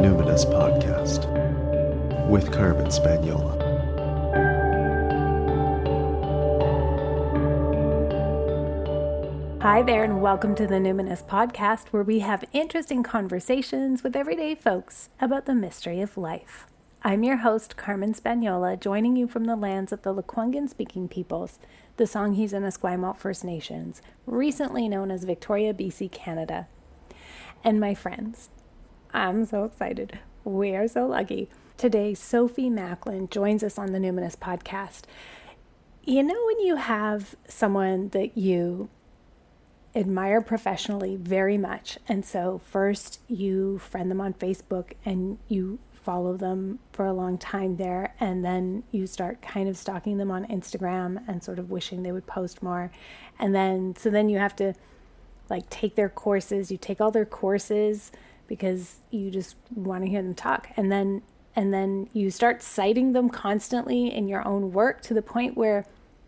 Numinous Podcast with Carmen Spaniola. Hi there, and welcome to the Numinous Podcast, where we have interesting conversations with everyday folks about the mystery of life. I'm your host, Carmen Spaniola, joining you from the lands of the Lekwungen-speaking peoples, the Songhees and Esquimalt First Nations, recently known as Victoria, BC, Canada. And my friends, I'm so excited. We are so lucky. Today, Sophie Macklin joins us on the Numinous Podcast. You know when you have someone that you admire professionally very much, and so first you friend them on Facebook and you follow them for a long time there, and then you start kind of stalking them on Instagram and sort of wishing they would post more, and then you have to like take their courses. You take all their courses because you just want to hear them talk, and then you start citing them constantly in your own work to the point where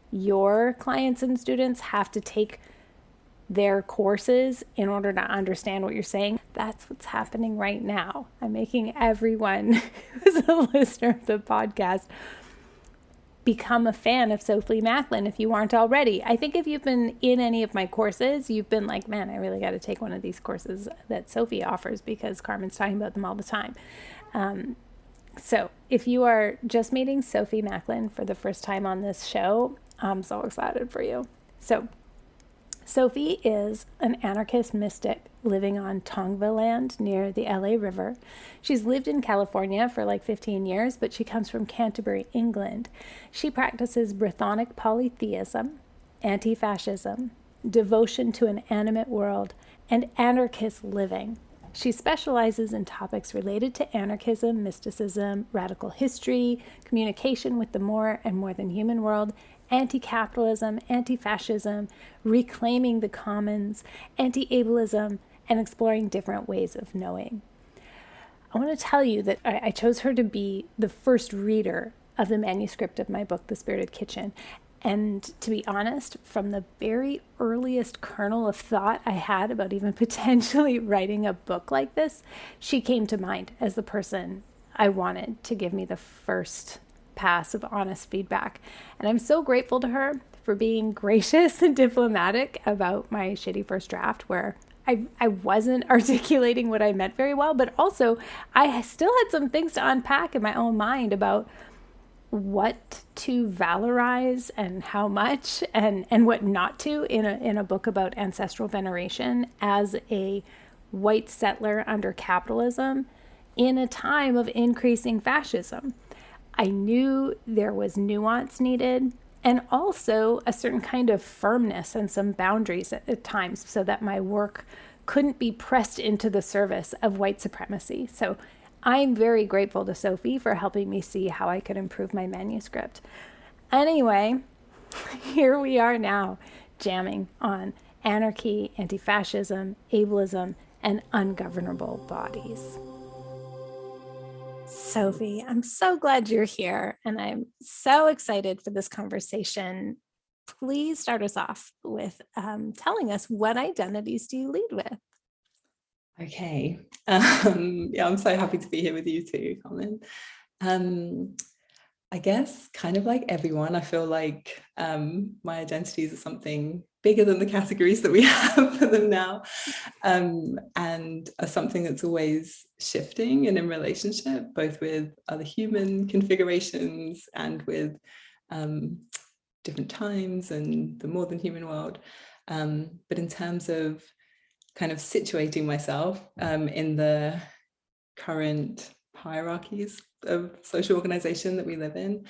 your clients and students have to take their courses in order to understand what you're saying. That's what's happening right now. I'm making everyone who's a listener of the podcast become a fan of Sophie Macklin if you aren't already. I think if you've been in any of my courses, you've been like, man, I really got to take one of these courses that Sophie offers because Carmen's talking about them all the time. So if you are just meeting Sophie Macklin for the first time on this show, I'm so excited for you. So Sophie is an anarchist mystic living on Tongva land near the LA River. She's lived in California for like 15 years, but she comes from Canterbury, England. She practices brythonic polytheism, antifascism, devotion to an animate world, and anarchist living. She specializes in topics related to anarchism, mysticism, radical history, communication with the more and more than human world, anti-capitalism, anti-fascism, reclaiming the commons, anti-ableism, and exploring different ways of knowing. I want to tell you that I chose her to be the first reader of the manuscript of my book, The Spirited Kitchen. And to be honest, from the very earliest kernel of thought I had about even potentially writing a book like this, she came to mind as the person I wanted to give me the first pass of honest feedback. And I'm so grateful to her for being gracious and diplomatic about my shitty first draft, where I wasn't articulating what I meant very well, but also I still had some things to unpack in my own mind about what to valorize and how much, and what not to in a book about ancestral veneration as a white settler under capitalism in a time of increasing fascism. I knew there was nuance needed, and also a certain kind of firmness and some boundaries at times so that my work couldn't be pressed into the service of white supremacy. So I'm very grateful to Sophie for helping me see how I could improve my manuscript. Anyway, here we are now, jamming on anarchy, anti-fascism, ableism, and ungovernable bodies. Sophie, I'm so glad you're here, and I'm so excited for this conversation. Please start us off with telling us, what identities do you lead with? Okay. I'm so happy to be here with you too, Carmen. I guess kind of like everyone, I feel like my identities are something bigger than the categories that we have for them now, and are something that's always shifting and in relationship, both with other human configurations and with different times and the more than human world. But in terms of kind of situating myself in the current hierarchies of social organization that we live in,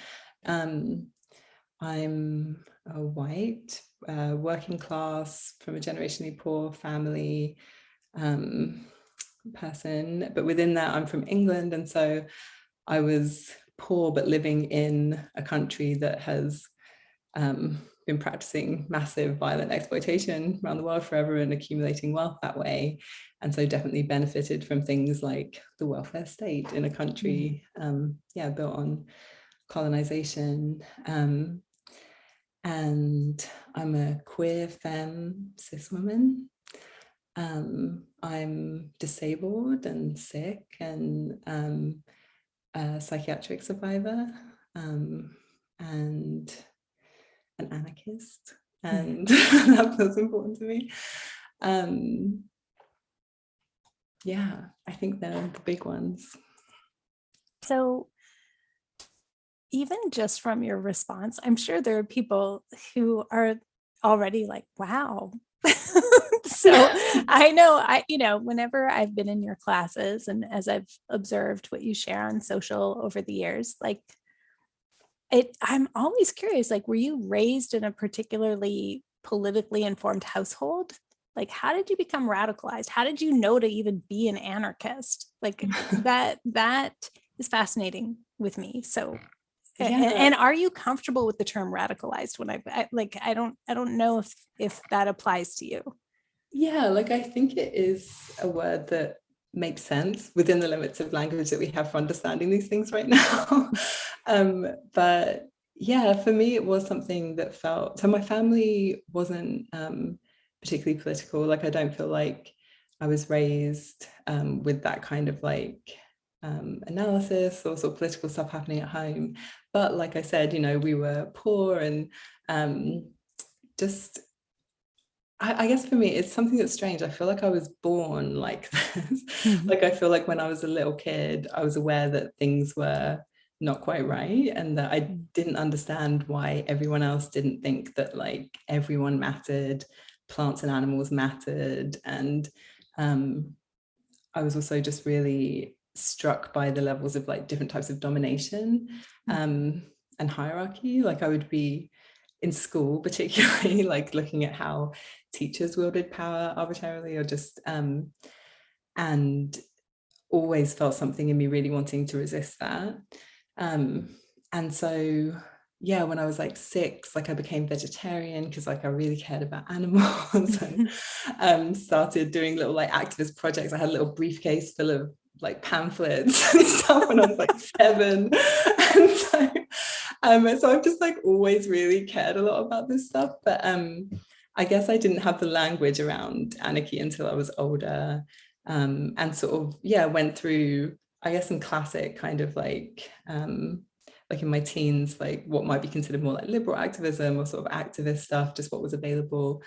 I'm a white, working class, from a generationally poor family person, but within that I'm from England, and so I was poor but living in a country that has been practicing massive violent exploitation around the world forever and accumulating wealth that way, and so definitely benefited from things like the welfare state in a country built on colonization. And I'm a queer femme cis woman, I'm disabled and sick and a psychiatric survivor, and an anarchist, and that feels important to me. Yeah, I think they're the big ones. So even just from your response, I'm sure there are people who are already like, wow. So I know, whenever I've been in your classes and as I've observed what you share on social over the years, like I'm always curious, like, were you raised in a particularly politically informed household? Like, how did you become radicalized? How did you know to even be an anarchist? Like that is fascinating with me. So and are you comfortable with the term radicalized? When I don't know if that applies to you. Yeah, like I think it is a word that makes sense within the limits of language that we have for understanding these things right now. But yeah, for me, it was something that felt, so my family wasn't particularly political. Like I don't feel like I was raised with that kind of like analysis or sort of political stuff happening at home. But like I said, we were poor and just I guess for me, it's something that's strange. I feel like I was born like this. Like I feel like when I was a little kid, I was aware that things were not quite right and that I didn't understand why everyone else didn't think that like everyone mattered, plants and animals mattered. And I was also just really struck by the levels of like different types of domination and hierarchy. Like I would be in school, particularly like looking at how teachers wielded power arbitrarily or just and always felt something in me really wanting to resist that. And so yeah, when I was like 6, like I became vegetarian because like I really cared about animals and started doing little like activist projects. I had a little briefcase full of like pamphlets and stuff when I was like 7. And so I've just like always really cared a lot about this stuff. But I guess I didn't have the language around anarchy until I was older. And sort of, yeah, went through, I guess, some classic kind of like in my teens, like what might be considered more like liberal activism or sort of activist stuff, just what was available.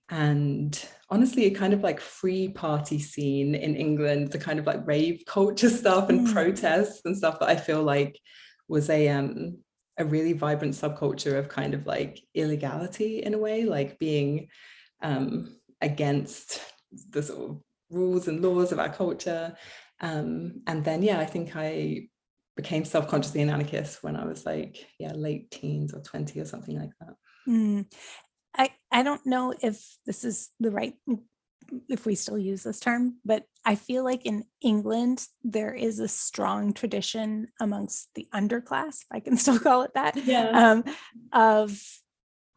And honestly, a kind of like free party scene in England, the kind of like rave culture stuff and protests and stuff that I feel like was a really vibrant subculture of kind of like illegality in a way, like being against the sort of rules and laws of our culture. And then, yeah, I think I became self-consciously an anarchist when I was like, yeah, late teens or 20 or something like that. I don't know if this is the right, if we still use this term, but I feel like in England, there is a strong tradition amongst the underclass, if I can still call it that, of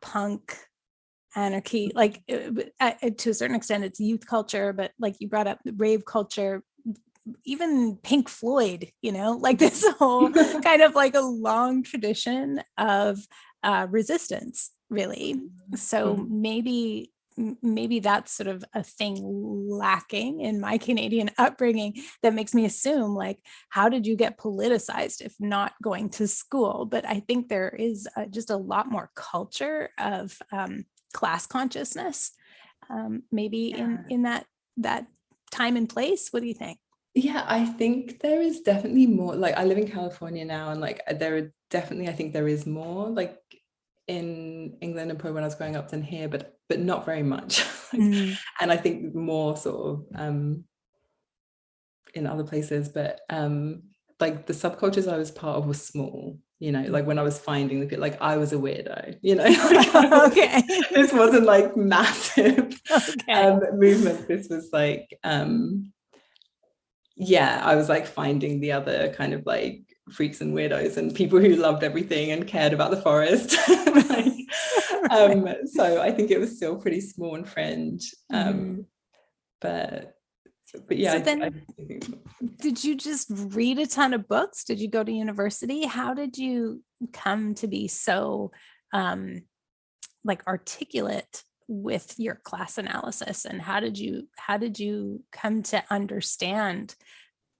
punk anarchy, like to a certain extent, it's youth culture, but like you brought up the rave culture, even Pink Floyd, like this whole kind of like a long tradition of resistance, really. So maybe that's sort of a thing lacking in my Canadian upbringing that makes me assume, like, how did you get politicized if not going to school? But I think there is just a lot more culture of class consciousness, maybe in that time and place. What do you think? Yeah, I think there is definitely more. Like I live in California now, and like there are definitely, I think there is more like in England and probably when I was growing up than here, but not very much. And I think more sort of in other places, but like the subcultures I was part of was small, like when I was finding the people, like I was a weirdo, Okay. This wasn't like massive movement. This was like yeah, I was like finding the other kind of like freaks and weirdos and people who loved everything and cared about the forest. So I think it was still pretty small and fringe. But yeah. So then, did you just read a ton of books? Did you go to university? How did you come to be so like articulate with your class analysis, and how did you come to understand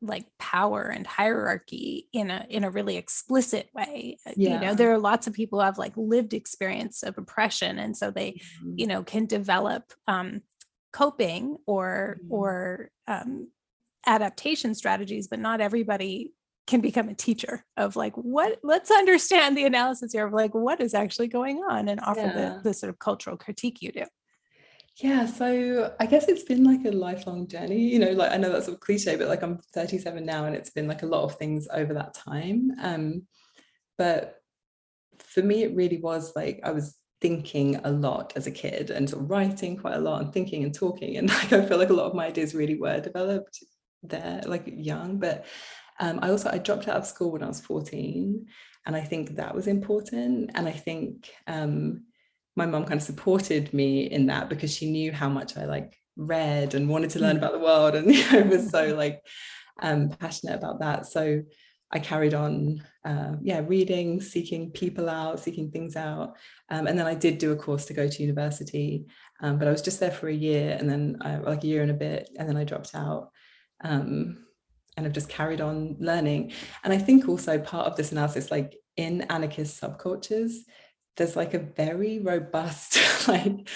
like power and hierarchy in a really explicit way? There are lots of people who have like lived experience of oppression, and so they can develop coping or adaptation strategies, but not everybody can become a teacher of like, let's understand the analysis here of like what is actually going on, and offer the sort of cultural critique you do. Yeah, so I guess it's been like a lifelong journey, like I know that's sort of cliche, but like I'm 37 now, and it's been like a lot of things over that time. But for me, it really was like I was thinking a lot as a kid, and sort of writing quite a lot, and thinking and talking, and like I feel like a lot of my ideas really were developed there, like young. But I dropped out of school when I was 14, and I think that was important. And I think my mum kind of supported me in that, because she knew how much I like read and wanted to learn about the world, and was so like passionate about that. So I carried on reading, seeking people out, seeking things out, and then I did do a course to go to university, but I was just there for a year, and then like a year and a bit, and then I dropped out, and I've just carried on learning. And I think also part of this analysis, like in anarchist subcultures, there's like a very robust like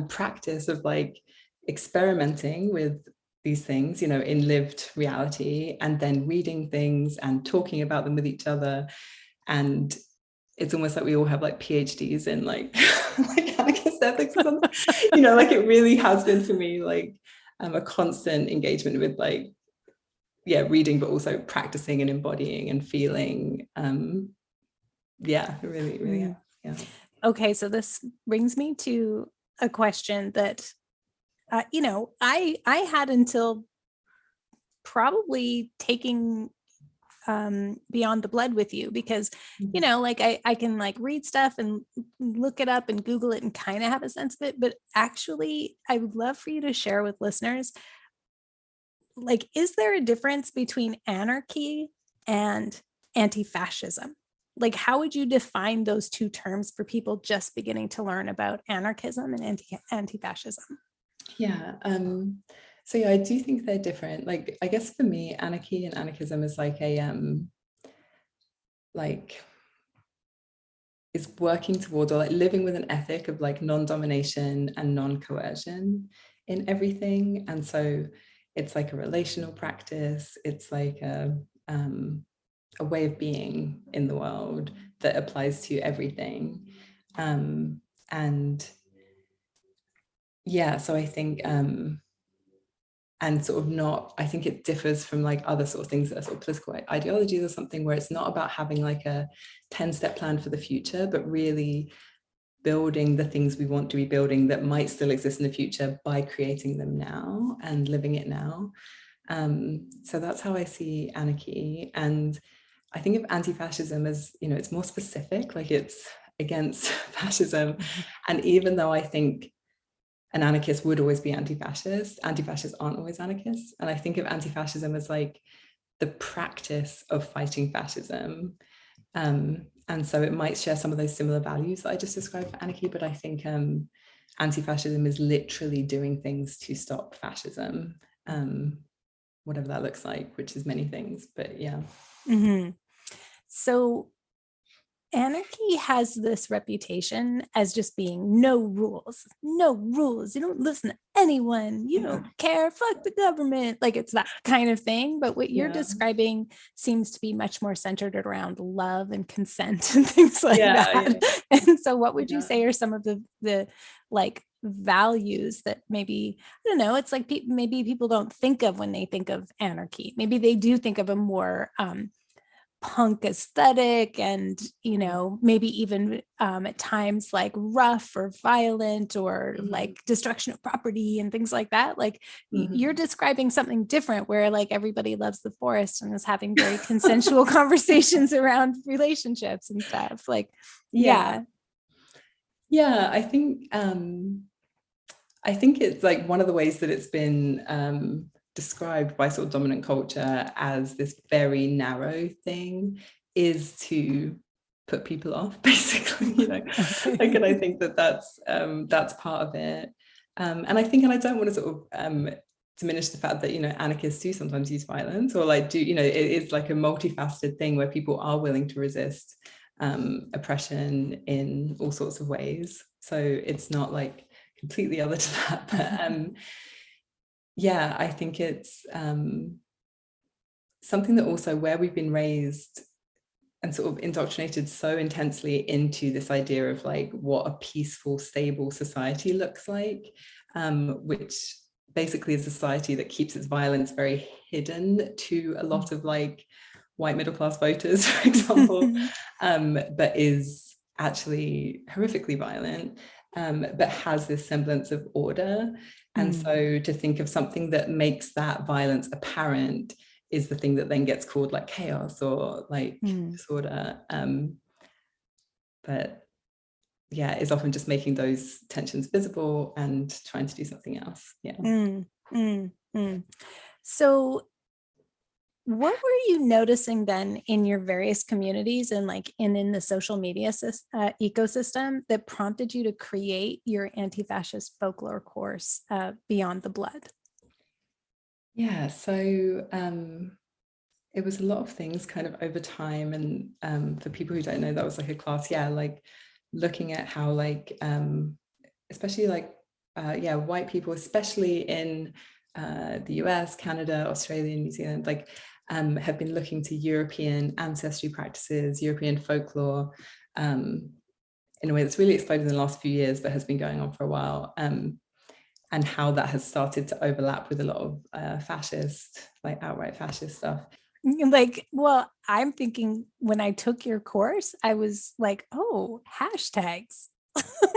practice of like experimenting with these things, in lived reality, and then reading things and talking about them with each other. And it's almost like we all have like PhDs in like, like anarchist ethics or something. Like it really has been for me like a constant engagement with like, reading, but also practicing and embodying and feeling. Really. Yeah. Okay, so this brings me to a question that I had until probably taking Beyond the Blood with you, because like I can like read stuff and look it up and Google it and kind of have a sense of it, but actually I would love for you to share with listeners, like, is there a difference between anarchy and anti-fascism? Like, how would you define those two terms for people just beginning to learn about anarchism and anti-fascism? Yeah. So I do think they're different. Like, I guess for me, anarchy and anarchism is like is working towards, or like living with an ethic of like non-domination and non-coercion in everything. And so it's like a relational practice. It's like a way of being in the world that applies to everything. So I think and sort of not, I think it differs from like other sort of things that are sort of political ideologies or something, where it's not about having like a 10-step plan for the future, but really building the things we want to be building that might still exist in the future by creating them now and living it now. So that's how I see anarchy. And I think of anti-fascism as, it's more specific, like it's against fascism. And even though I think an anarchist would always be anti-fascist, anti-fascists aren't always anarchists. And I think of anti-fascism as like the practice of fighting fascism. And so it might share some of those similar values that I just described for anarchy, but I think anti-fascism is literally doing things to stop fascism, whatever that looks like, which is many things, but yeah. Mm-hmm. So anarchy has this reputation as just being no rules. You don't listen to anyone. You don't care. Fuck the government. Like, it's that kind of thing. But what you're describing seems to be much more centered around love and consent and things like that. Yeah. And so what would you say are some of the like values that maybe, I don't know, it's like maybe people don't think of when they think of anarchy. Maybe they do think of a more punk aesthetic, and maybe even at times like rough or violent, or like destruction of property and things like that. Like you're describing something different, where like everybody loves the forest and is having very consensual conversations around relationships and stuff. Like I think it's like one of the ways that it's been described by sort of dominant culture as this very narrow thing is to put people off, basically, Okay. like, and I think that's part of it. And I don't want to sort of diminish the fact that, anarchists do sometimes use violence, or like it is like a multifaceted thing where people are willing to resist oppression in all sorts of ways. So it's not like completely other to that, but yeah, I think it's something that also, where we've been raised and sort of indoctrinated so intensely into this idea of like what a peaceful, stable society looks like, which basically is a society that keeps its violence very hidden to a lot of like white middle class voters, for example, but is actually horrifically violent, but has this semblance of order. And so to think of something that makes that violence apparent is the thing that then gets called like chaos or like disorder. But yeah, is often just making those tensions visible and trying to do something else. Yeah. So what were you noticing then in your various communities and like in the social media ecosystem that prompted you to create your anti-fascist folklore course, Beyond the Blood? Yeah, so it was a lot of things kind of over time. And for people who don't know, that was like a class, like looking at how like, especially like, white people, especially in the US, Canada, Australia, New Zealand, like have been looking to European ancestry practices, European folklore, in a way that's really exploded in the last few years, but has been going on for a while. And how that has started to overlap with a lot of fascist, like outright fascist stuff. Like, well, I'm thinking when I took your course, I was like, oh, hashtags.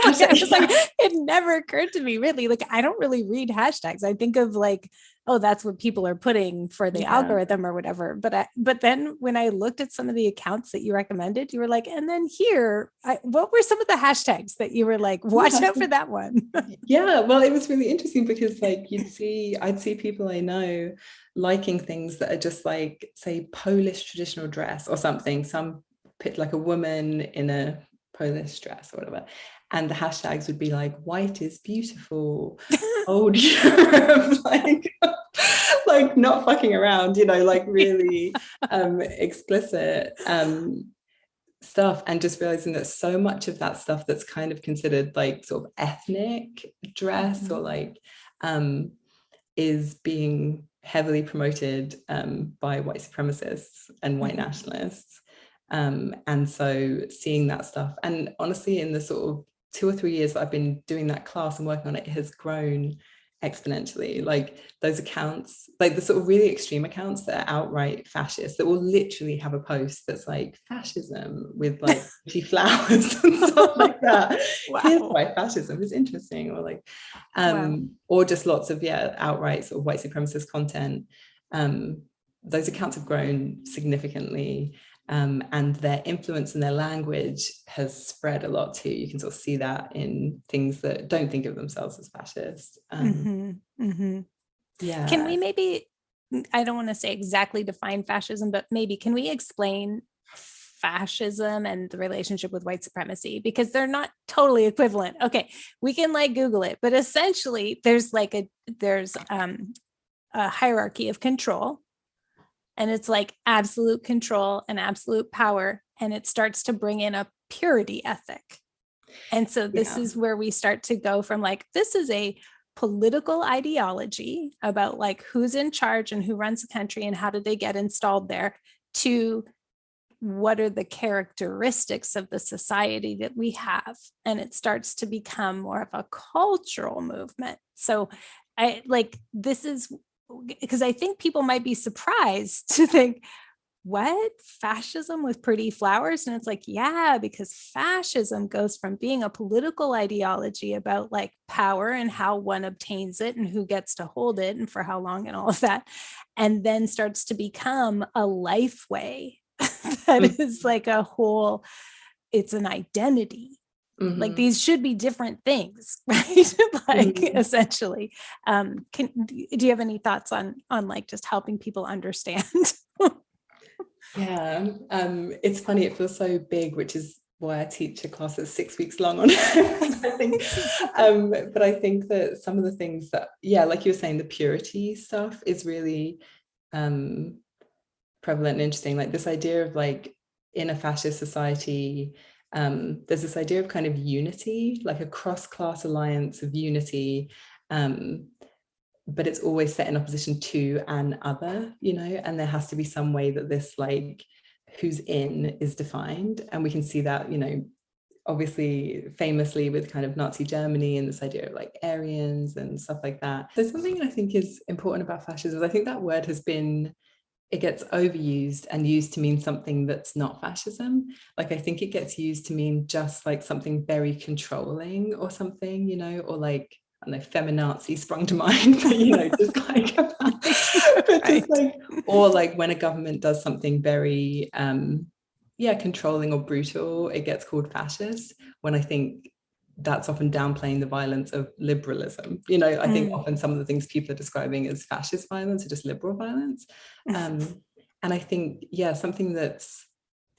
Like, I was like, it never occurred to me really. Like, I don't really read hashtags. I think of like, oh, that's what people are putting for the algorithm or whatever. But then when I looked at some of the accounts that you recommended, you were like, and then here, what were some of the hashtags that you were like, watch out for that one? Yeah, well, it was really interesting because like I'd see people I know liking things that are just like, say, Polish traditional dress or something, some like a woman in a Polish dress or whatever, and the hashtags would be like, white is beautiful, old Europe, like not fucking around, like really explicit stuff. And just realizing that so much of that stuff that's kind of considered like sort of ethnic dress or like is being heavily promoted by white supremacists and white nationalists. And so seeing that stuff, and honestly, in the sort of 2 or 3 years that I've been doing that class and working on it, has grown exponentially. Like those accounts, like the sort of really extreme accounts that are outright fascist, that will literally have a post that's like fascism with like flowers and stuff like that. Wow. Here's why fascism is interesting, or like or just lots of outright sort of white supremacist content. Those accounts have grown significantly. And their influence and their language has spread a lot too. You can sort of see that in things that don't think of themselves as fascist. Yeah. Can we maybe, I don't want to say exactly define fascism, but maybe can we explain fascism and the relationship with white supremacy? Because they're not totally equivalent. Okay, we can like Google it, but essentially there's a hierarchy of control. And it's like absolute control and absolute power. And it starts to bring in a purity ethic. And so this is where we start to go from like, this is a political ideology about like who's in charge and who runs the country and how did they get installed there, to what are the characteristics of the society that we have. And it starts to become more of a cultural movement. So this is because I think people might be surprised to think, what, fascism with pretty flowers? And it's like, yeah, because fascism goes from being a political ideology about like power and how one obtains it and who gets to hold it and for how long and all of that, and then starts to become a life way that is like a whole, it's an identity. Like these should be different things, right? Like essentially. Do you have any thoughts on like just helping people understand? Yeah, it's funny, it feels so big, which is why I teach a class that's 6 weeks long on it. I think, but I think that some of the things that, yeah, like you were saying, the purity stuff is really prevalent and interesting. Like this idea of like in a fascist society, there's this idea of kind of unity, like a cross-class alliance of unity, but it's always set in opposition to an other, you know, and there has to be some way that this like who's in is defined. And we can see that, you know, obviously famously with kind of Nazi Germany and this idea of like Aryans and stuff like that. So something I think is important about fascism is I think that word has been, it gets overused and used to mean something that's not fascism. Like I think it gets used to mean just like something very controlling or something, you know, or like, I don't know, feminazi sprung to mind, but you know, just like, but just like, or like when a government does something very, controlling or brutal, it gets called fascist. When I think that's often downplaying the violence of liberalism. You know, I think often some of the things people are describing as fascist violence are just liberal violence. And I think, yeah, something that's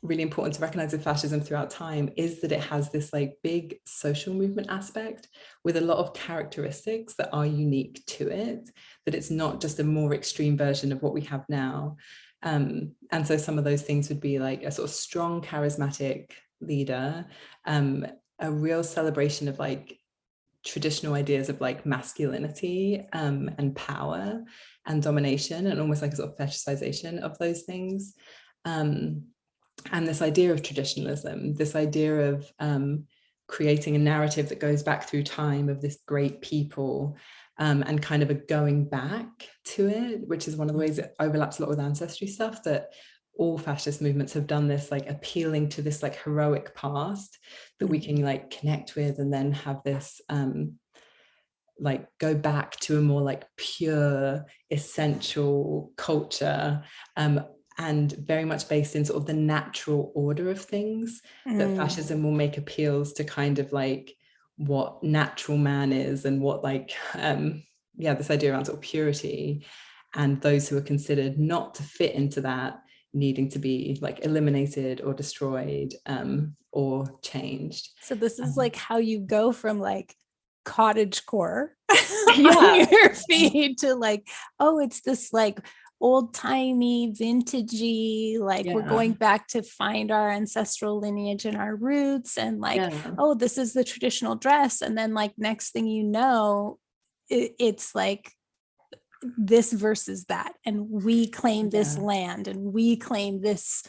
really important to recognize with fascism throughout time is that it has this like big social movement aspect with a lot of characteristics that are unique to it, that it's not just a more extreme version of what we have now. And so some of those things would be like a sort of strong, charismatic leader, a real celebration of like traditional ideas of like masculinity and power and domination, and almost like a sort of fetishization of those things. And this idea of traditionalism, this idea of creating a narrative that goes back through time of this great people, and kind of a going back to it, which is one of the ways it overlaps a lot with ancestry stuff, that all fascist movements have done this, like appealing to this like heroic past that we can like connect with, and then have this like go back to a more like pure essential culture, and very much based in sort of the natural order of things, that fascism will make appeals to kind of like what natural man is, and what like this idea around sort of purity, and those who are considered not to fit into that needing to be like eliminated or destroyed, or changed. So this is like how you go from like cottagecore Yeah. on your feed to like, oh, it's this like old-timey, vintagey, like we're going back to find our ancestral lineage and our roots, and like, oh, this is the traditional dress, and then like next thing you know, it's like this versus that, and we claim this land, and we claim this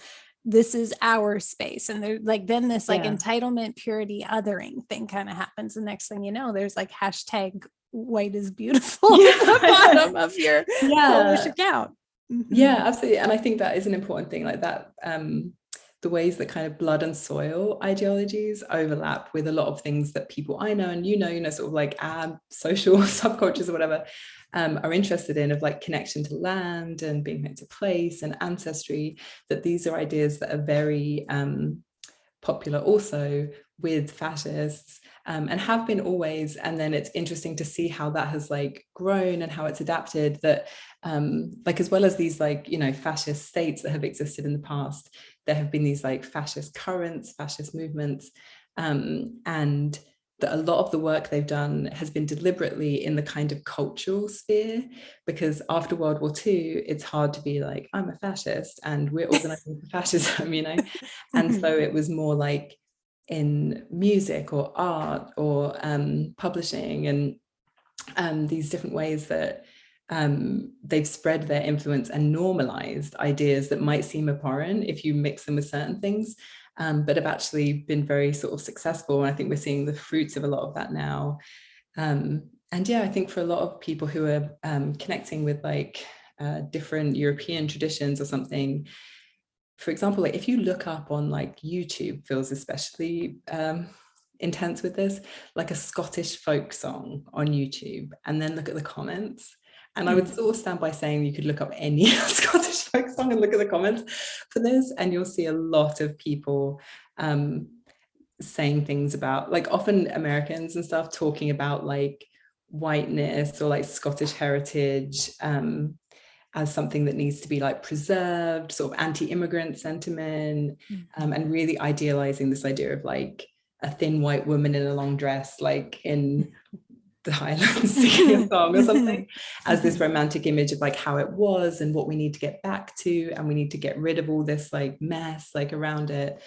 is our space, and there's like then this like entitlement, purity, othering thing kind of happens. The next thing you know, there's like hashtag white is beautiful at the bottom of your Polish account. Yeah, absolutely. And I think that is an important thing, like that, the ways that kind of blood and soil ideologies overlap with a lot of things that people I know and you know, sort of like our social subcultures or whatever, are interested in, of like connection to land and being connected to place and ancestry, that these are ideas that are very popular also with fascists, and have been always. And then it's interesting to see how that has like grown and how it's adapted, that like as well as these like, you know, fascist states that have existed in the past, there have been these like fascist currents, fascist movements, and that a lot of the work they've done has been deliberately in the kind of cultural sphere, because after World War II, it's hard to be like, I'm a fascist and we're organizing for fascism, you know? And so it was more like in music or art or publishing, and these different ways that they've spread their influence and normalized ideas that might seem abhorrent if you mix them with certain things, but have actually been very sort of successful. And I think we're seeing the fruits of a lot of that now. And yeah, I think for a lot of people who are connecting with like different European traditions or something, for example, like if you look up on like YouTube, feels especially intense with this, like a Scottish folk song on YouTube, and then look at the comments. And I would sort of stand by saying you could look up any Scottish folk song and look at the comments for this, and you'll see a lot of people saying things about, like often Americans and stuff, talking about like whiteness or like Scottish heritage, and as something that needs to be like preserved, sort of anti-immigrant sentiment, and really idealizing this idea of like a thin white woman in a long dress, like in the Highlands singing a song or something, as this romantic image of like how it was and what we need to get back to, and we need to get rid of all this like mess like around it.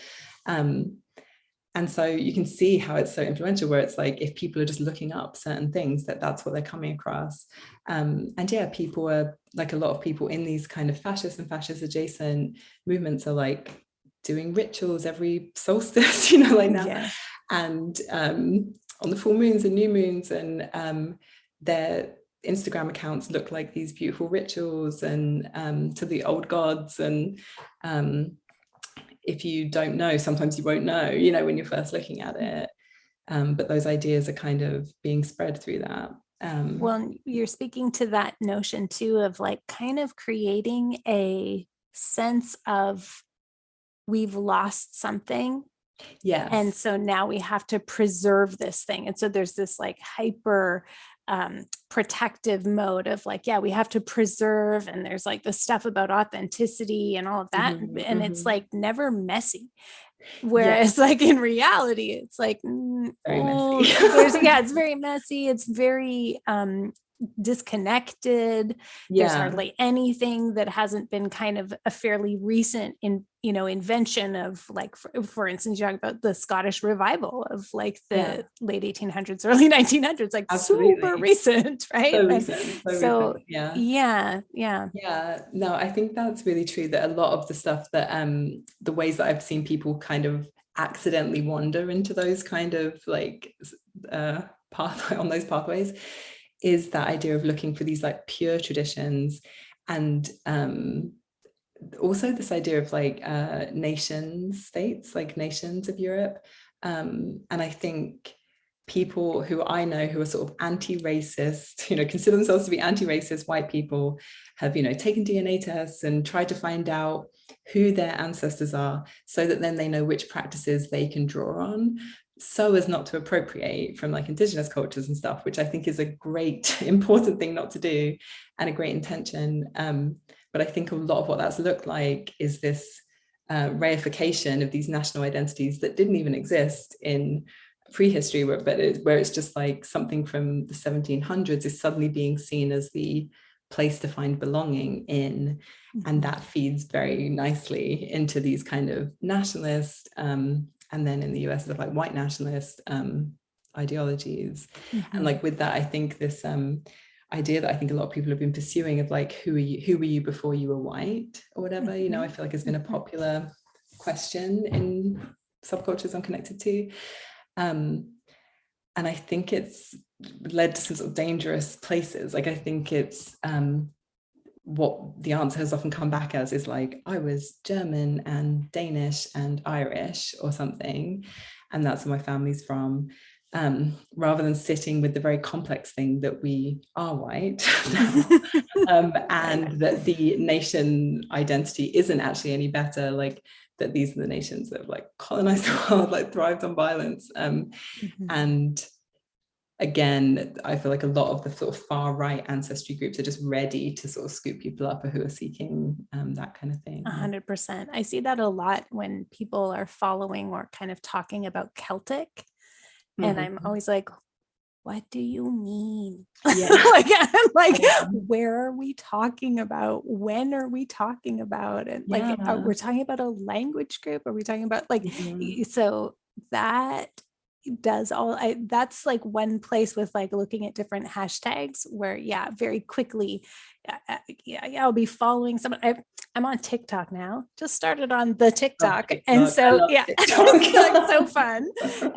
And so you can see how it's so influential, where it's like if people are just looking up certain things, that's what they're coming across. And yeah, people are like, a lot of people in these kind of fascist and fascist adjacent movements are like doing rituals every solstice, like now. Yeah. And on the full moons and new moons, and their Instagram accounts look like these beautiful rituals and to the old gods. And if you don't know, sometimes you won't know, when you're first looking at it. But those ideas are kind of being spread through that. Well, you're speaking to that notion too of like kind of creating a sense of we've lost something. Yes. And so now we have to preserve this thing. And so there's this like hyper protective mode of like, yeah, we have to preserve. And there's like the stuff about authenticity and all of that. And it's like never messy. Whereas like in reality, it's like, very messy. It's very messy. It's very disconnected. There's hardly anything that hasn't been kind of a fairly recent invention of like, for instance, you talk about the Scottish revival of like the late 1800s, early 1900s, like super recent, right? So recent. Recent. Yeah. No, I think that's really true, that a lot of the stuff that the ways that I've seen people kind of accidentally wander into those kind of like on those pathways is that idea of looking for these like pure traditions, and also this idea of like nation states, like nations of Europe. And I think people who I know who are sort of anti-racist, consider themselves to be anti-racist white people, have, taken DNA tests and tried to find out who their ancestors are, so that then they know which practices they can draw on, so as not to appropriate from like indigenous cultures and stuff, which I think is a great important thing not to do, and a great intention. But I think a lot of what that's looked like is this reification of these national identities that didn't even exist in prehistory, where it's just like something from the 1700s is suddenly being seen as the place to find belonging in. And that feeds very nicely into these kind of nationalist, and then in the US, sort of like white nationalist ideologies. And like with that, I think this idea that I think a lot of people have been pursuing of like, who were you before you were white, or whatever, I feel like has been a popular question in subcultures I'm connected to. And I think it's led to some sort of dangerous places. Like I think it's what the answer has often come back as is like, I was German and Danish and Irish or something, and that's where my family's from, rather than sitting with the very complex thing that we are white now, and that the nation identity isn't actually any better, like that these are the nations that have like colonized the world, like thrived on violence. And again, I feel like a lot of the sort of far right ancestry groups are just ready to sort of scoop people up who are seeking that kind of thing. 100%. I see that a lot when people are following or kind of talking about Celtic. And I'm always like, what do you mean? Where are we talking about? When are we talking about? And like, we're talking about a language group? Are we talking about like, so that does that's like one place with like looking at different hashtags where very quickly I'll be following someone. I'm on TikTok now, just started on the TikTok. And so it's like so fun,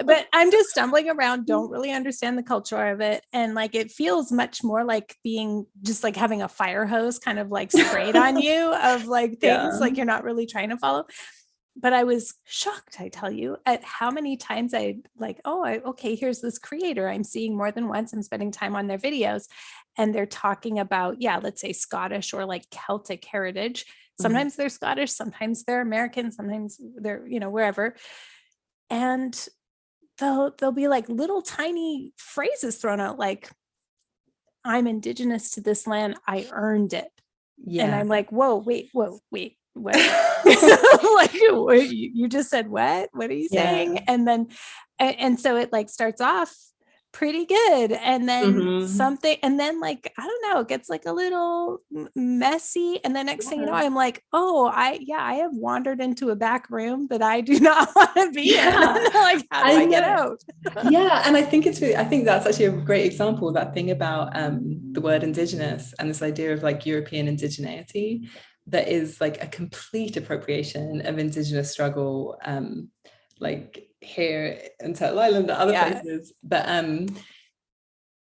but I'm just stumbling around, don't really understand the culture of it, and like it feels much more like being just like having a fire hose kind of like sprayed on you of like things like you're not really trying to follow. But I was shocked, I tell you, at how many times I like, okay, here's this creator I'm seeing more than once. I'm spending time on their videos, and they're talking about, let's say Scottish or like Celtic heritage. Sometimes they're Scottish, sometimes they're American, sometimes they're, wherever. And they'll be like little tiny phrases thrown out like, I'm indigenous to this land, I earned it. And I'm like, whoa, wait, what? Like, you just said what are you saying? And then and so it like starts off pretty good, and then something, and then like, I don't know, it gets like a little messy, and the next thing you know, I'm like, oh, I have wandered into a back room that I do not want to be in. Like, how do I get out? And I think I think that's actually a great example of that thing about the word indigenous and this idea of like European indigeneity, that is like a complete appropriation of indigenous struggle, like here in Turtle Island and other places. But and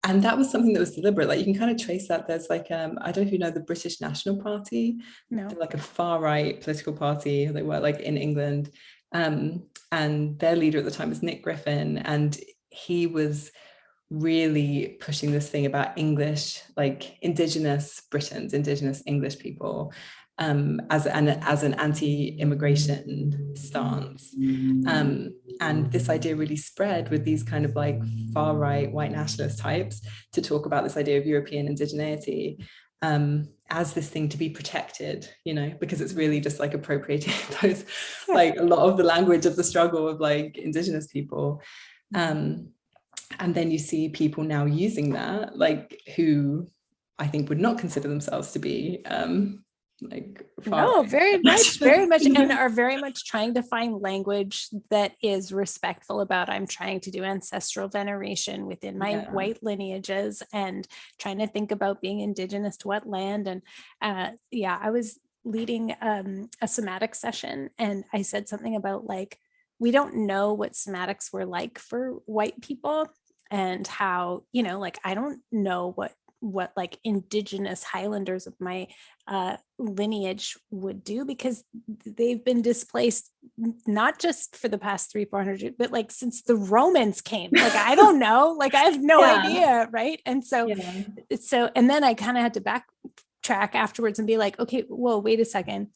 that was something that was deliberate. Like, you can kind of trace that. There's like I don't know if you know the British National Party. No. They're like a far right political party. They were like in England, and their leader at the time was Nick Griffin, and he was really pushing this thing about English, like indigenous Britons, indigenous English people, as an anti-immigration stance. And this idea really spread with these kind of like far-right white nationalist types to talk about this idea of European indigeneity as this thing to be protected, you know, because it's really just like appropriating those, like a lot of the language of the struggle of like indigenous people. And then you see people now using that, like, who I think would not consider themselves to be like very much and are very much trying to find language that is respectful about, I'm trying to do ancestral veneration within my white lineages, and trying to think about being indigenous to what land. And I was leading a somatic session, and I said something about like, we don't know what somatics were like for white people, and how, you know, like, I don't know what like indigenous Highlanders of my lineage would do, because they've been displaced not just for the past 300-400, but like since the Romans came. Like, I don't know, like, I have no idea, right? And so and then I kind of had to backtrack afterwards and be like, okay, well, wait a second,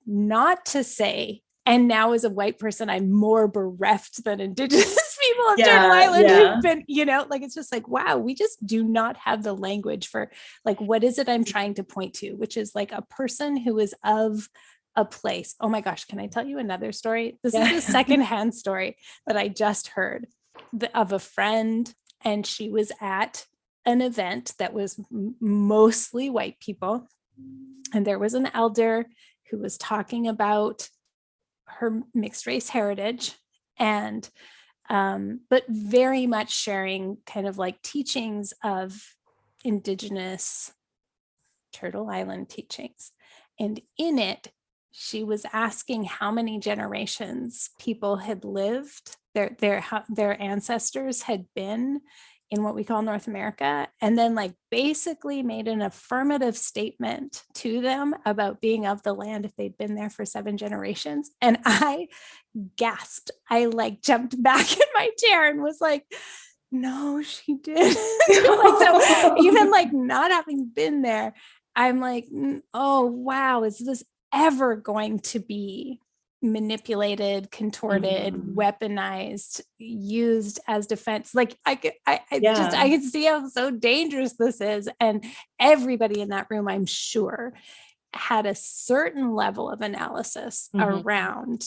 not to say, and now as a white person, I'm more bereft than indigenous people of Turtle Island who've been, you know, like, it's just like, wow, we just do not have the language for like, what is it I'm trying to point to, which is like a person who is of a place. Oh my gosh, can I tell you another story? This is a secondhand story that I just heard of a friend, and she was at an event that was mostly white people, and there was an elder who was talking about her mixed race heritage, and but very much sharing kind of like teachings of indigenous Turtle Island teachings. And in it, she was asking how many generations people had lived, their ancestors had been in what we call North America, and then like basically made an affirmative statement to them about being of the land if they'd been there for 7 generations. And I gasped. I like jumped back in my chair and was like, no, she did. Like, so even like not having been there, I'm like, oh wow, is this ever going to be manipulated, contorted, weaponized, used as defense? Like, I could see how so dangerous this is. And everybody in that room, I'm sure, had a certain level of analysis around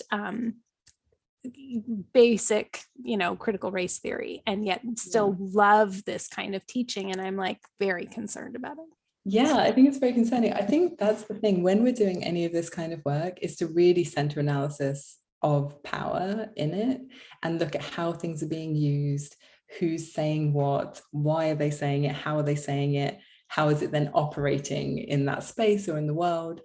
basic, you know, critical race theory, and yet still love this kind of teaching. And I'm like very concerned about it. Yeah, I think it's very concerning. I think that's the thing when we're doing any of this kind of work, is to really center analysis of power in it and look at how things are being used, who's saying what, why are they saying it, how are they saying it, how is it then operating in that space or in the world?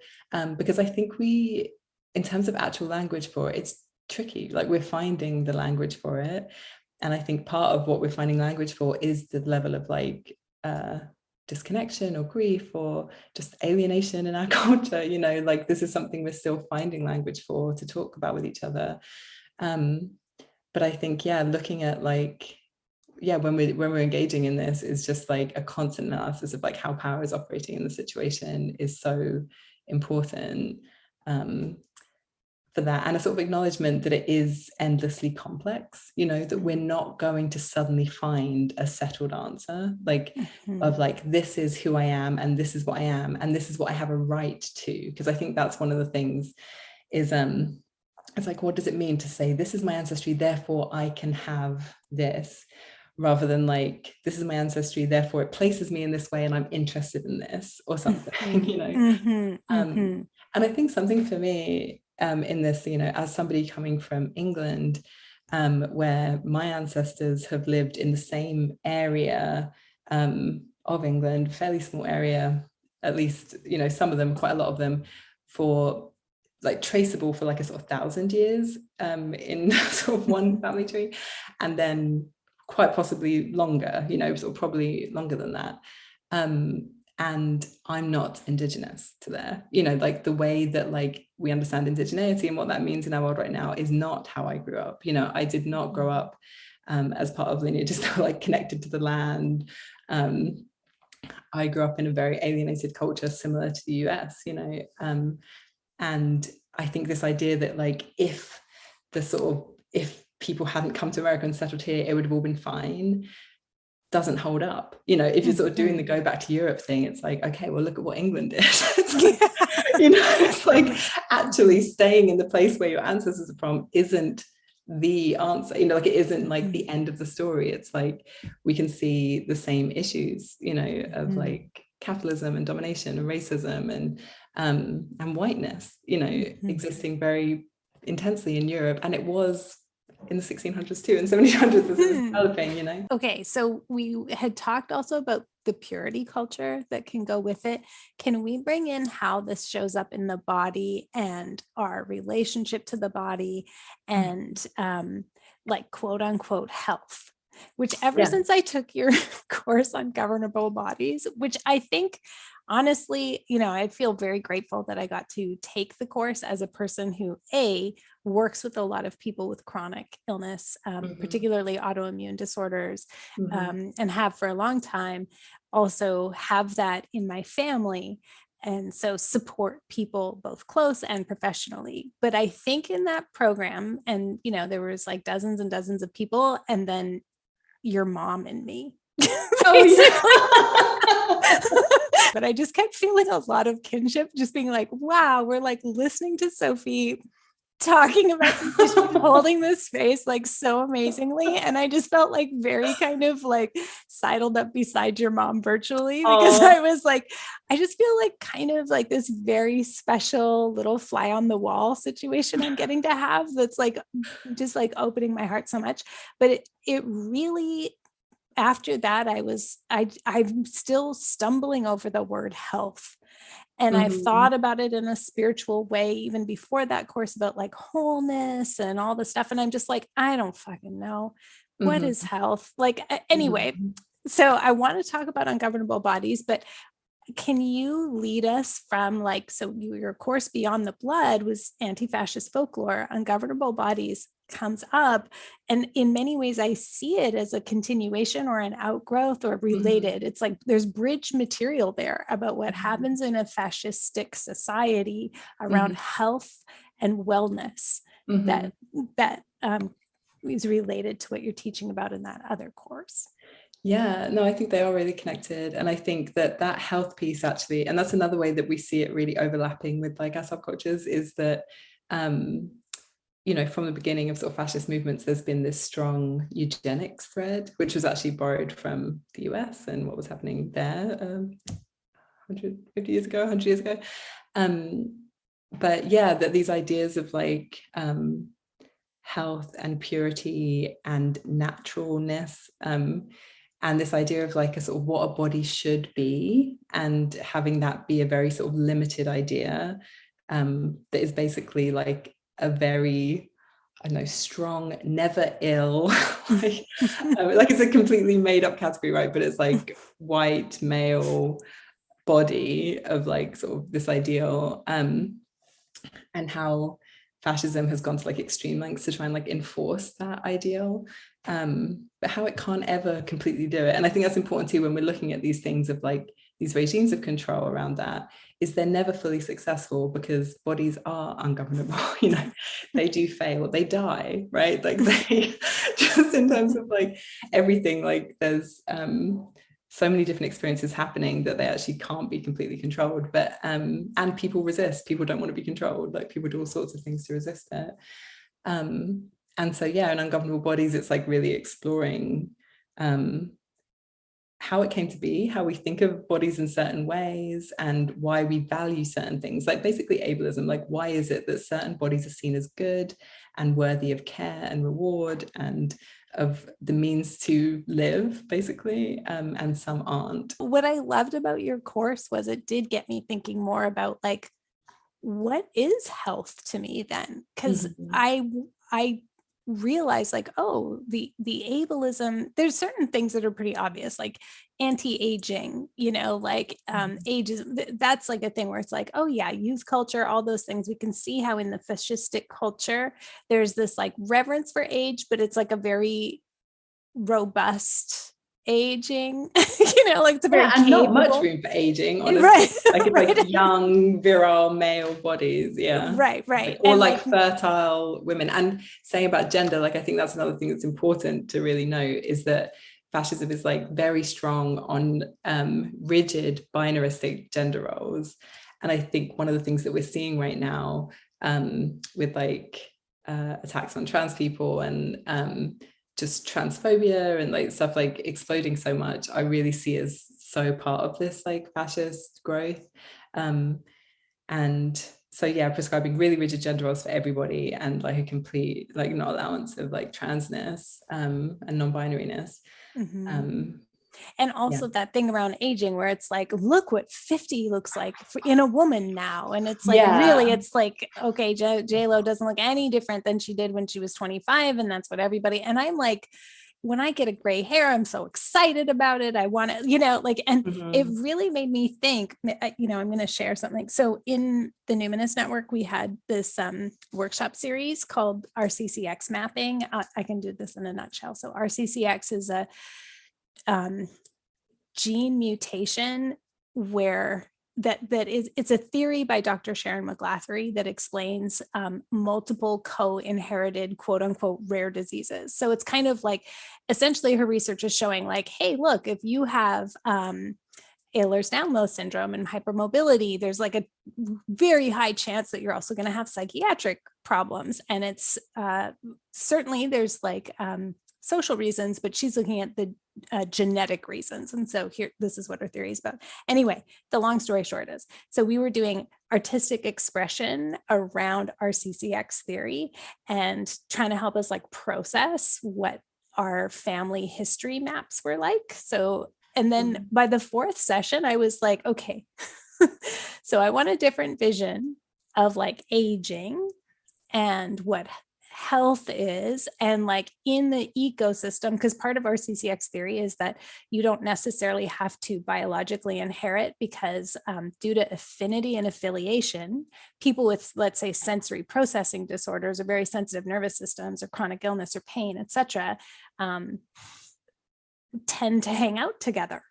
Because I think we, in terms of actual language for it, it's tricky. Like, we're finding the language for it. And I think part of what we're finding language for is the level of like disconnection or grief or just alienation in our culture, you know, like this is something we're still finding language for to talk about with each other. But I think, looking at like, when we're engaging in this, is just like a constant analysis of like how power is operating in the situation is so important for that, and a sort of acknowledgement that it is endlessly complex, that we're not going to suddenly find a settled answer, like of like, this is who I am, and this is what I am, and this is what I have a right to. Because I think that's one of the things is it's like, what does it mean to say, this is my ancestry, therefore I can have this, rather than like, this is my ancestry, therefore it places me in this way and I'm interested in this or something. And I think something for me in this, as somebody coming from England, where my ancestors have lived in the same area of England, fairly small area, at least, some of them, quite a lot of them, for like traceable for like a sort of 1,000 years in sort of one family tree, and then quite possibly longer, sort of probably longer than that. And I'm not indigenous to there, like the way that like we understand indigeneity and what that means in our world right now is not how I grew up. I did not grow up as part of lineages that were like connected to the land. I grew up in a very alienated culture similar to the US, and I think this idea that like, if people hadn't come to America and settled here, it would have all been fine, doesn't hold up. If you're sort of doing the go back to Europe thing, it's like, okay, well, look at what England did. It's like, it's like actually staying in the place where your ancestors are from isn't the answer, like it isn't like the end of the story. It's like we can see the same issues, of like capitalism and domination and racism and whiteness, existing very intensely in Europe, and it was in the 1600s too, and 1700s as it was developing, Okay, so we had talked also about the purity culture that can go with it. Can we bring in how this shows up in the body and our relationship to the body and like quote unquote health, which ever since I took your course on governable bodies, which I think honestly, I feel very grateful that I got to take the course as a person who works with a lot of people with chronic illness, particularly autoimmune disorders, and have for a long time, also have that in my family. And so support people both close and professionally. But I think in that program, and, there was like dozens and dozens of people, and then your mom and me. But I just kept feeling a lot of kinship, just being like, wow, we're like listening to Sophie talking about this issue, holding this space like so amazingly. And I just felt like very kind of like sidled up beside your mom virtually, because I was like, I just feel like kind of like this very special little fly on the wall situation I'm getting to have, that's like just like opening my heart so much. But it really, after that, I'm still stumbling over the word health. And I've thought about it in a spiritual way, even before that course, about like wholeness and all the stuff. And I'm just like, I don't fucking know. What is health? Like, anyway, so I want to talk about ungovernable bodies, but can you lead us from like, so your course Beyond the Blood was anti-fascist folklore, ungovernable bodies comes up, and in many ways I see it as a continuation or an outgrowth or related. It's like there's bridge material there about what happens in a fascistic society around health and wellness that is related to what you're teaching about in that other course. Yeah, no, I think they are really connected. And I think that health piece actually, and that's another way that we see it really overlapping with like our subcultures, is that from the beginning of sort of fascist movements, there's been this strong eugenics thread, which was actually borrowed from the US and what was happening there 150 years ago, 100 years ago. But yeah, that these ideas of like health and purity and naturalness, and this idea of like a sort of what a body should be, and having that be a very sort of limited idea that is basically like a very, I don't know, strong, never ill, like it's a completely made up category, right? But it's like white male body of like sort of this ideal, and how fascism has gone to like extreme lengths to try and like enforce that ideal, but how it can't ever completely do it. And I think that's important too when we're looking at these things of like these regimes of control around that is they're never fully successful because bodies are ungovernable. They do fail, they die, right? Like they just in terms of like everything, like there's so many different experiences happening that they actually can't be completely controlled. But and people resist. People don't want to be controlled. Like people do all sorts of things to resist it. And so in ungovernable bodies, it's like really exploring how it came to be, how we think of bodies in certain ways, and why we value certain things, like basically ableism. Like, why is it that certain bodies are seen as good and worthy of care and reward and of the means to live, basically, and some aren't. What I loved about your course was it did get me thinking more about like, what is health to me then? Because I realized like, oh, the ableism, there's certain things that are pretty obvious, like anti-aging, like ageism. That's like a thing where it's like, oh yeah, youth culture, all those things. We can see how in the fascistic culture, there's this like reverence for age, but it's like a very robust aging, like it's a very and not much room for aging, honestly. Right. Like it's like young, virile male bodies, right. Or and like fertile women. And saying about gender, like I think that's another thing that's important to really know, is that fascism is like very strong on rigid binaristic gender roles. And I think one of the things that we're seeing right now with like attacks on trans people and just transphobia and like stuff like exploding so much, I really see as so part of this like fascist growth. And so prescribing really rigid gender roles for everybody and like a complete like not allowance of like transness and non-binariness. And also that thing around aging where it's like, look what 50 looks like in a woman now. And it's like, really, it's like, okay, J-Lo doesn't look any different than she did when she was 25. And that's what everybody, and I'm like, when I get a gray hair, I'm so excited about it. I want to, like, and it really made me think, I'm going to share something. So in the Numinous Network, we had this workshop series called RCCX mapping. I can do this in a nutshell. So RCCX is a gene mutation where it's a theory by Dr. Sharon McGlathery that explains multiple co-inherited quote unquote rare diseases. So it's kind of like essentially her research is showing like, hey, look, if you have Ehlers-Danlos syndrome and hypermobility, there's like a very high chance that you're also going to have psychiatric problems. And it's certainly there's like social reasons, but she's looking at the genetic reasons. And so here, this is what her theory is about. Anyway, the long story short is, so we were doing artistic expression around our CCX theory and trying to help us like process what our family history maps were like. So, and then by the fourth session, I was like, okay, so I want a different vision of like aging and what health is, and like in the ecosystem, because part of our CCX theory is that you don't necessarily have to biologically inherit, because due to affinity and affiliation, people with, let's say, sensory processing disorders or very sensitive nervous systems or chronic illness or pain, etc., tend to hang out together.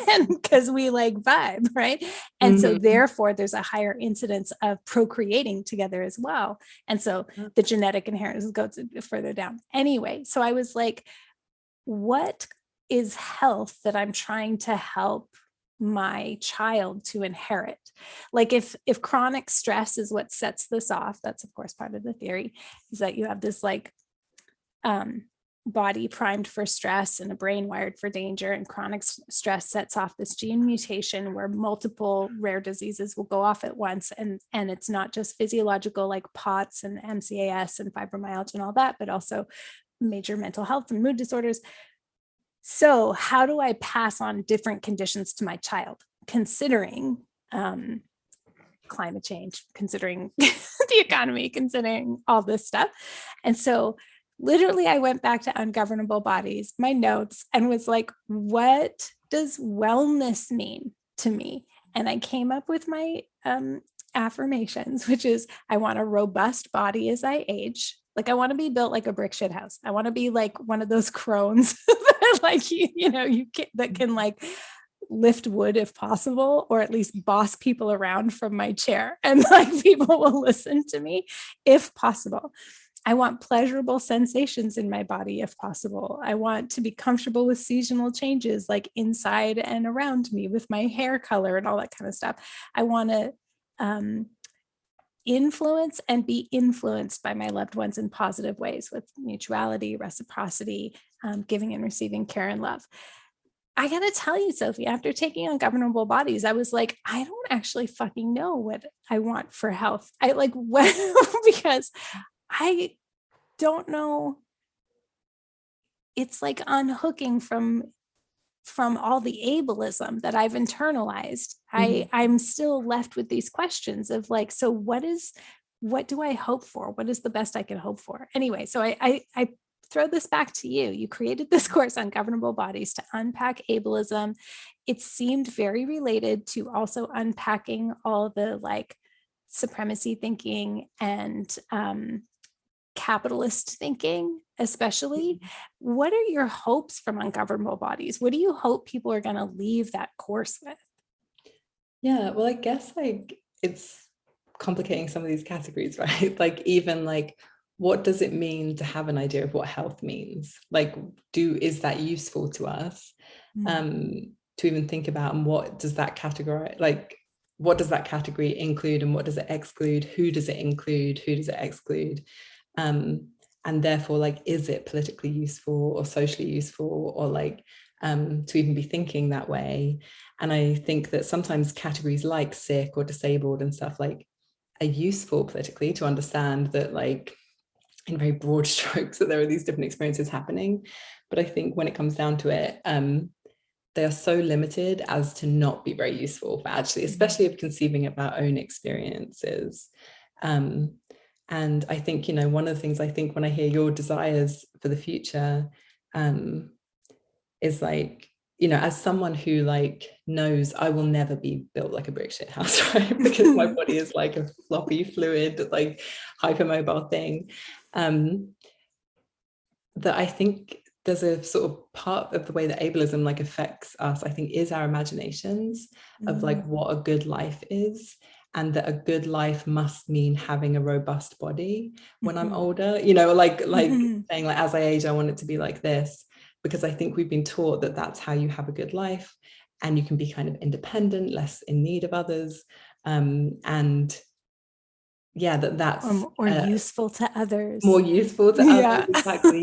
And because we like vibe, right? And so therefore there's a higher incidence of procreating together as well. And so the genetic inheritance goes further down. Anyway, so I was like, what is health that I'm trying to help my child to inherit? Like if chronic stress is what sets this off, that's of course part of the theory, is that you have this like body primed for stress and a brain wired for danger, and chronic stress sets off this gene mutation where multiple rare diseases will go off at once, and it's not just physiological like POTS and MCAS and fibromyalgia and all that, but also major mental health and mood disorders. So how do I pass on different conditions to my child, considering climate change, considering the economy, considering all this stuff? And so literally, I went back to Ungovernable Bodies, my notes, and was like, what does wellness mean to me? And I came up with my affirmations, which is, I want a robust body as I age. Like, I want to be built like a brick shit house. I want to be like one of those crones that like, you can like lift wood if possible, or at least boss people around from my chair, and like people will listen to me if possible. I want pleasurable sensations in my body if possible. I want to be comfortable with seasonal changes, like inside and around me, with my hair color and all that kind of stuff. I want to influence and be influenced by my loved ones in positive ways, with mutuality, reciprocity, giving and receiving care and love. I gotta tell you, Sophie, after taking Ungovernable Bodies, I was like, I don't actually fucking know what I want for health. I like what because I don't know. It's like unhooking from all the ableism that I've internalized. I'm still left with these questions of like, so what do I hope for? What is the best I can hope for? Anyway, so I throw this back to you. You created this course on Ungovernable Bodies to unpack ableism. It seemed very related to also unpacking all the like supremacy thinking and capitalist thinking, especially. What are your hopes from Ungovernable Bodies? What do you hope people are going to leave that course with? Yeah, well, I guess like it's complicating some of these categories, right? Like even like, what does it mean to have an idea of what health means? Like, is that useful to us to even think about? And what does that category, like, what does that category include and what does it exclude? Who does it include? Who does it exclude? And therefore, like, is it politically useful or socially useful, or like to even be thinking that way? And I think that sometimes categories like sick or disabled and stuff like are useful politically to understand that, like, in very broad strokes, that there are these different experiences happening. But I think when it comes down to it, they are so limited as to not be very useful for actually, especially if conceiving of our own experiences. And I think, you know, one of the things I think when I hear your desires for the future is like, you know, as someone who like knows I will never be built like a brick shit house, right? Because my body is like a floppy, fluid, like hypermobile thing. That I think there's a sort of part of the way that ableism like affects us, I think, is our imaginations of like what a good life is, and that a good life must mean having a robust body when I'm older, you know, like saying like, as I age, I want it to be like this, because I think we've been taught that that's how you have a good life, and you can be kind of independent, less in need of others, and yeah, that's or useful to others, more useful to others, exactly.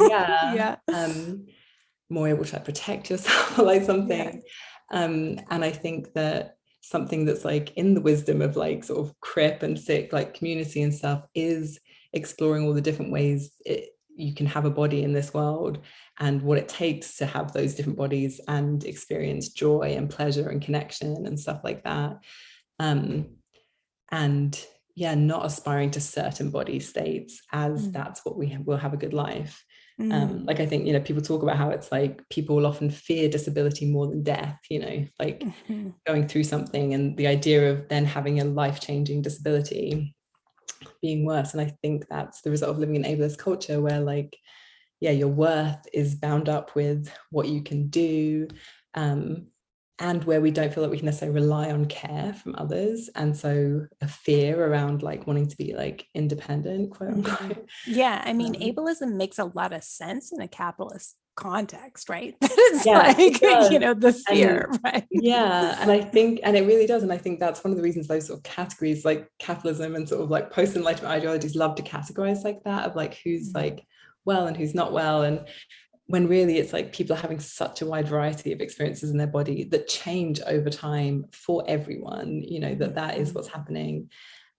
More able to like, protect yourself or like something. And I think that something that's like in the wisdom of like sort of crip and sick like community and stuff is exploring all the different ways you can have a body in this world, and what it takes to have those different bodies and experience joy and pleasure and connection and stuff like that. And yeah, not aspiring to certain body states as that's what we will have a good life. Like I think, you know, people talk about how it's like people will often fear disability more than death, you know, like going through something, and the idea of then having a life-changing disability being worse. And I think that's the result of living in ableist culture, where like, yeah, your worth is bound up with what you can do, and where we don't feel like we can necessarily rely on care from others. And so a fear around like wanting to be like independent, quote unquote. Yeah, I mean, ableism makes a lot of sense in a capitalist context, right? It's like, you know, the fear, right? Yeah, and I think, and it really does. And I think that's one of the reasons those sort of categories like capitalism and sort of like post-enlightenment ideologies love to categorize like that, of like who's like well and who's not well. And when really it's like people are having such a wide variety of experiences in their body that change over time for everyone, you know, that is what's happening.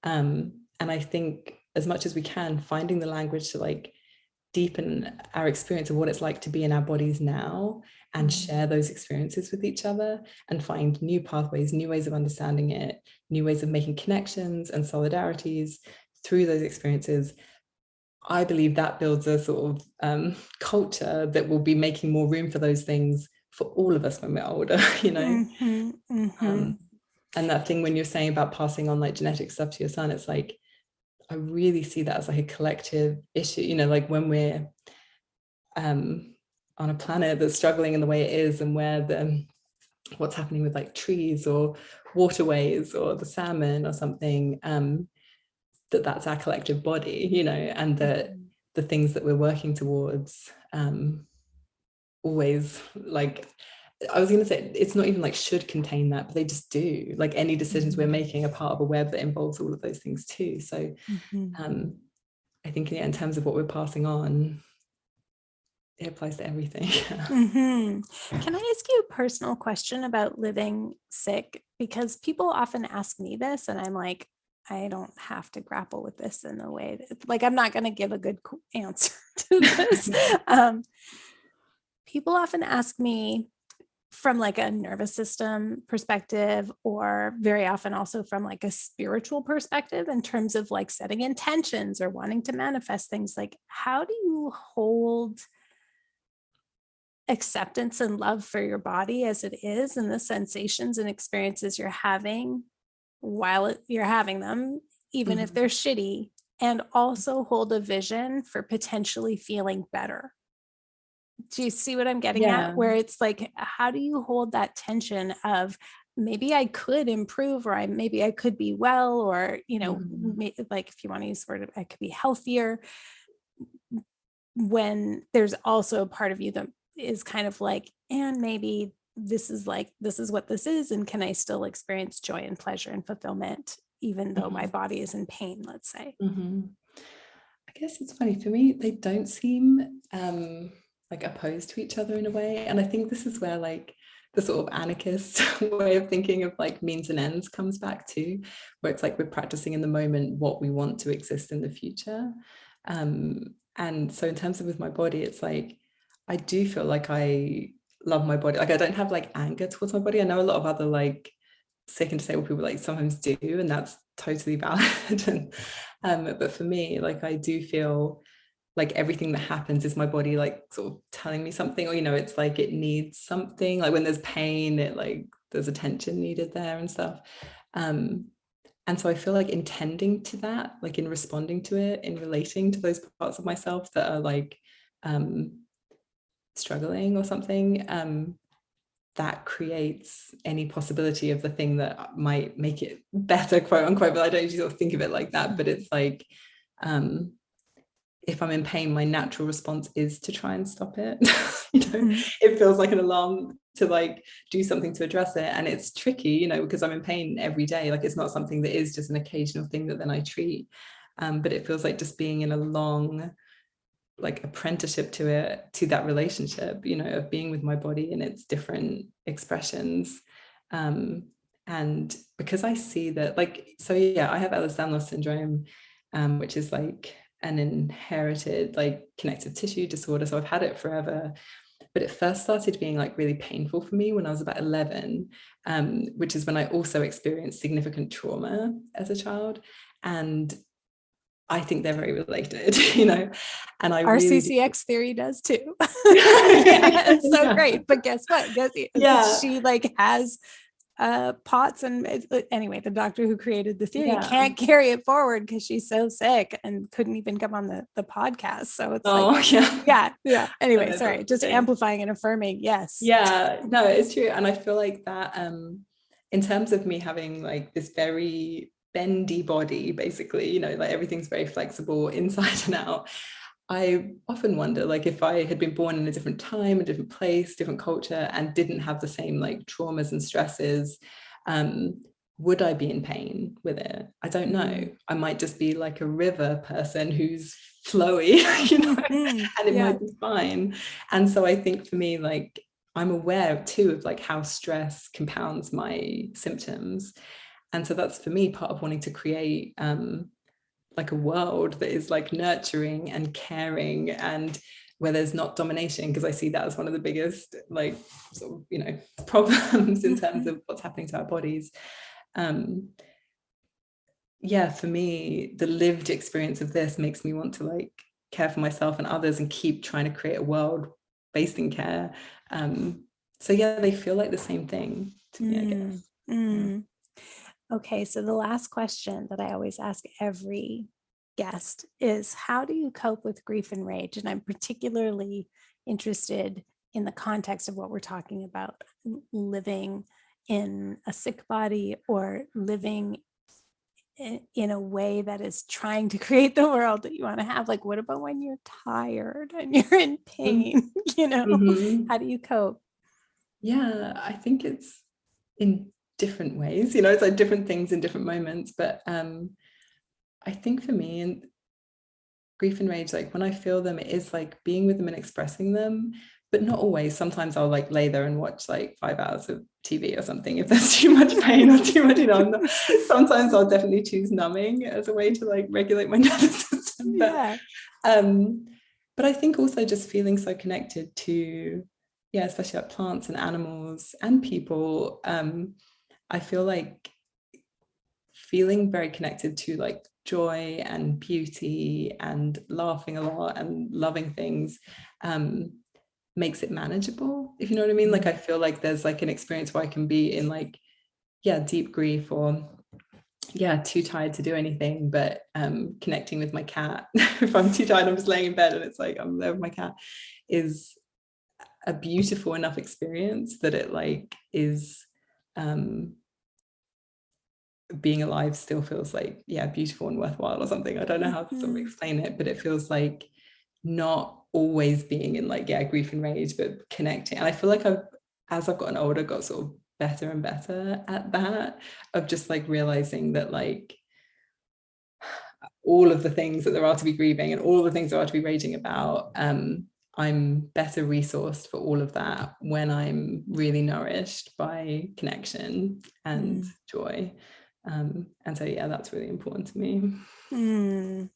And I think as much as we can, finding the language to like deepen our experience of what it's like to be in our bodies now, and share those experiences with each other, and find new pathways, new ways of understanding it, new ways of making connections and solidarities through those experiences. I believe that builds a sort of culture that will be making more room for those things for all of us when we're older, you know. And that thing when you're saying about passing on like genetic stuff to your son, it's like, I really see that as like a collective issue, you know, like when we're on a planet that's struggling in the way it is, and where the what's happening with like trees or waterways or the salmon or something, that's our collective body, you know, and that the things that we're working towards always, like, I was going to say, it's not even like should contain that, but they just do. Like any decisions we're making are part of a web that involves all of those things too. So I think, yeah, in terms of what we're passing on, it applies to everything. Can I ask you a personal question about living sick? Because people often ask me this, and I'm like, I don't have to grapple with this in a way that, like, I'm not going to give a good answer to this. People often ask me from like a nervous system perspective, or very often also from like a spiritual perspective, in terms of like setting intentions or wanting to manifest things. Like, how do you hold acceptance and love for your body as it is, and the sensations and experiences you're having while you're having them, even if they're shitty, and also hold a vision for potentially feeling better? Do you see what I'm getting at? Where it's like, how do you hold that tension of maybe I could improve, or maybe I could be well, or, you know, like if you want to use the word, I could be healthier, when there's also a part of you that is kind of like, and maybe this is what this is, and can I still experience joy and pleasure and fulfillment even though my body is in pain, let's say? I guess it's funny, for me, they don't seem like opposed to each other in a way. And I think this is where like the sort of anarchist way of thinking of like means and ends comes back to, where it's like we're practicing in the moment what we want to exist in the future. And so in terms of with my body, it's like, I do feel like I love my body. Like I don't have like anger towards my body. I know a lot of other like sick and disabled people like sometimes do, and that's totally valid. But for me, like I do feel like everything that happens is my body like sort of telling me something, or, you know, it's like it needs something. Like when there's pain, it like there's attention needed there and stuff. And so I feel like intending to that, like in responding to it, in relating to those parts of myself that are like struggling or something, that creates any possibility of the thing that might make it better, quote unquote. But I don't usually sort of think of it like that. But it's like, if I'm in pain, my natural response is to try and stop it. You know, it feels like an alarm to like do something to address it. And it's tricky, you know, because I'm in pain every day. Like it's not something that is just an occasional thing that then I treat. But it feels like just being in a long like apprenticeship to it, to that relationship, you know, of being with my body and its different expressions. And because I see that, like, so yeah, I have Ehlers-Danlos syndrome, which is like an inherited like connective tissue disorder. So I've had it forever, but it first started being like really painful for me when I was about 11, which is when I also experienced significant trauma as a child. And I think they're very related, you know, and I Our really CCX theory does too. It's so great. But guess what? She like has POTS, and anyway, the doctor who created the theory can't carry it forward because she's so sick and couldn't even come on the podcast. So it's yeah. Anyway, sorry, just amplifying and affirming. Yes. Yeah, no, it's true. And I feel like that in terms of me having like this very bendy body, basically, you know, like everything's very flexible inside and out. I often wonder, like, if I had been born in a different time, a different place, different culture, and didn't have the same like traumas and stresses, would I be in pain with it? I don't know. I might just be like a river person who's flowy, you know, and it might be fine. And so I think for me, like, I'm aware too of like how stress compounds my symptoms. And so that's for me part of wanting to create like a world that is like nurturing and caring, and where there's not domination, because I see that as one of the biggest like sort of, you know, problems in terms of what's happening to our bodies. Yeah, for me, the lived experience of this makes me want to like care for myself and others and keep trying to create a world based in care. So yeah, they feel like the same thing to me, I guess. Yeah. Okay, so the last question that I always ask every guest is, how do you cope with grief and rage? And I'm particularly interested in the context of what we're talking about, living in a sick body or living in a way that is trying to create the world that you want to have. Like, what about when you're tired and you're in pain? Mm-hmm. How do you cope? Yeah, I think it's in different ways, it's like different things in different moments. But I think for me, and grief and rage, like when I feel them, it is like being with them and expressing them, but not always. Sometimes I'll like lay there and watch like 5 hours of TV or something if there's too much pain or too much, sometimes I'll definitely choose numbing as a way to like regulate my nervous system. But I think also just feeling so connected to, especially like plants and animals and people. I feel like feeling very connected to like joy and beauty and laughing a lot and loving things makes it manageable, if you know what I mean. Like I feel like there's like an experience where I can be in like deep grief or too tired to do anything, but connecting with my cat if I'm too tired, I'm just laying in bed and it's like I'm there with my cat, is a beautiful enough experience that it like is being alive still feels like beautiful and worthwhile or something. I don't know how to sort of explain it, but it feels like not always being in like grief and rage, but connecting. And I feel like as I've gotten older, got sort of better and better at that, of just like realizing that like all of the things that there are to be grieving and all the things there are to be raging about, I'm better resourced for all of that when I'm really nourished by connection and joy. And so that's really important to me.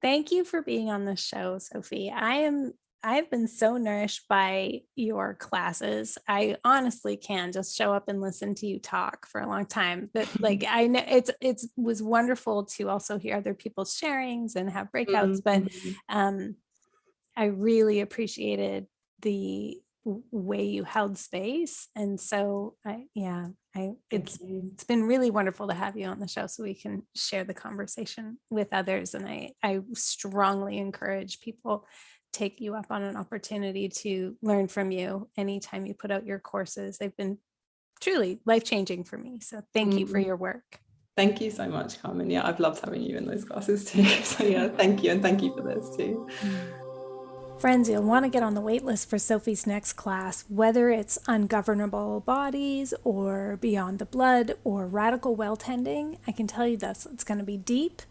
Thank you for being on the show, Sophie. I've been so nourished by your classes. I honestly can just show up and listen to you talk for a long time. But like I know it was wonderful to also hear other people's sharings and have breakouts. But I really appreciated the way you held space. And so it's been really wonderful to have you on the show so we can share the conversation with others. And I strongly encourage people take you up on an opportunity to learn from you anytime you put out your courses. They've been truly life-changing for me. So thank you for your work. Thank you so much, Carmen. I've loved having you in those classes too. So thank you. And thank you for this too. Friends, you'll want to get on the wait list for Sophie's next class, whether it's ungovernable bodies or beyond the blood or radical well tending. I can tell you this, it's going to be deep.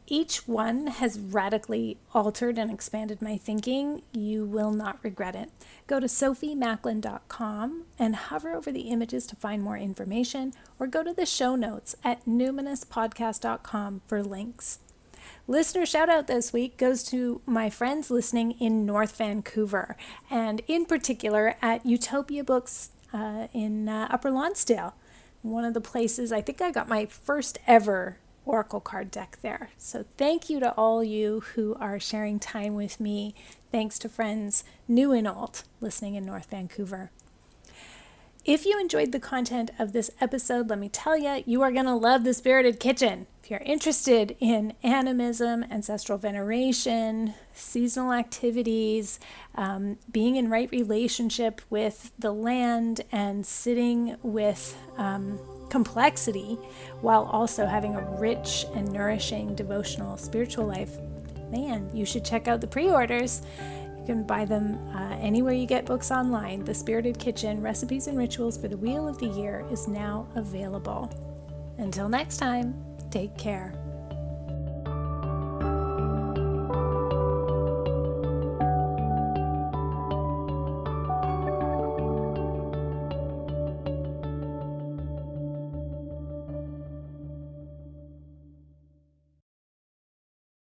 Each one has radically altered and expanded my thinking. You will not regret it. Go to sophiemacklin.com and hover over the images to find more information, or go to the show notes at numinouspodcast.com for links. Listener shout out this week goes to my friends listening in North Vancouver, and in particular at Utopia Books in Upper Lonsdale, one of the places I think I got my first ever Oracle card deck there. So thank you to all you who are sharing time with me. Thanks to friends new and old listening in North Vancouver. If you enjoyed the content of this episode, let me tell you, you are going to love the Spirited Kitchen. If you're interested in animism, ancestral veneration, seasonal activities, being in right relationship with the land, and sitting with complexity while also having a rich and nourishing devotional spiritual life, man, you should check out the pre-orders. You can buy them anywhere you get books online. The Spirited Kitchen, Recipes and Rituals for the Wheel of the Year is now available. Until next time, take care.